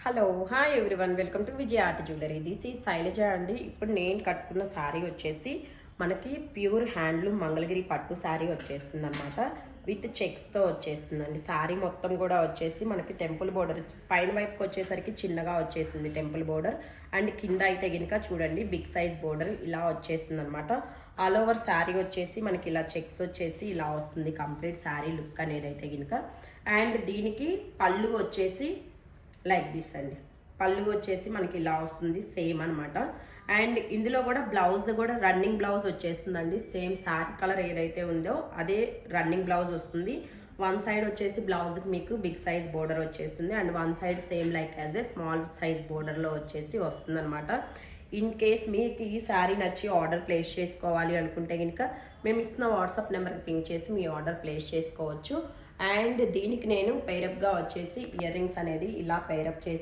Hello hi everyone welcome to Vijaya art jewellery. This ఈ శైలజ అండి. ఇప్పుడు నేను కట్టుకున్న శారీ వచ్చేసి మనకి ప్యూర్ హ్యాండ్లూమ్ మంగళగిరి పట్టు శారీ వచ్చేస్తుంది అనమాట. విత్ చెక్స్తో వచ్చేస్తుందండి. శారీ మొత్తం కూడా వచ్చేసి మనకి టెంపుల్ బోర్డర్ పైన వైపుకి వచ్చేసరికి చిన్నగా వచ్చేసింది టెంపుల్ బోర్డర్. అండ్ కింద అయితే గినక చూడండి బిగ్ సైజ్ బోర్డర్ ఇలా వచ్చేస్తుంది అనమాట. ఆల్ ఓవర్ శారీ వచ్చేసి మనకి ఇలా చెక్స్ వచ్చేసి ఇలా వస్తుంది కంప్లీట్ శారీ లుక్ అనేది అయితే గినక. అండ్ దీనికి పళ్ళు వచ్చేసి లైక్ దిస్ అండి. పళ్ళు వచ్చేసి మనకి ఇలా వస్తుంది సేమ్ అనమాట. అండ్ ఇందులో కూడా బ్లౌజ్ కూడా రన్నింగ్ బ్లౌజ్ వచ్చేస్తుందండి. సేమ్ శారీ కలర్ ఏదైతే ఉందో అదే రన్నింగ్ బ్లౌజ్ వస్తుంది. వన్ సైడ్ వచ్చేసి బ్లౌజ్కి మీకు బిగ్ సైజ్ బోర్డర్ వచ్చేస్తుంది. And one side same like as a small size బోర్డర్లో వచ్చేసి వస్తుంది అనమాట. ఇన్ కేస్ మీకు ఈ శారీ నచ్చి ఆర్డర్ ప్లేస్ చేసుకోవాలి అనుకుంటే కనుక మేము ఇస్తున్న వాట్సాప్ నెంబర్కి పింక్ చేసి మీ ఆర్డర్ ప్లేస్ చేసుకోవచ్చు. అండ్ దీనికి నేను పేరప్గా వచ్చేసి ఇయర్ రింగ్స్ అనేది ఇలా పేరప్ చేసి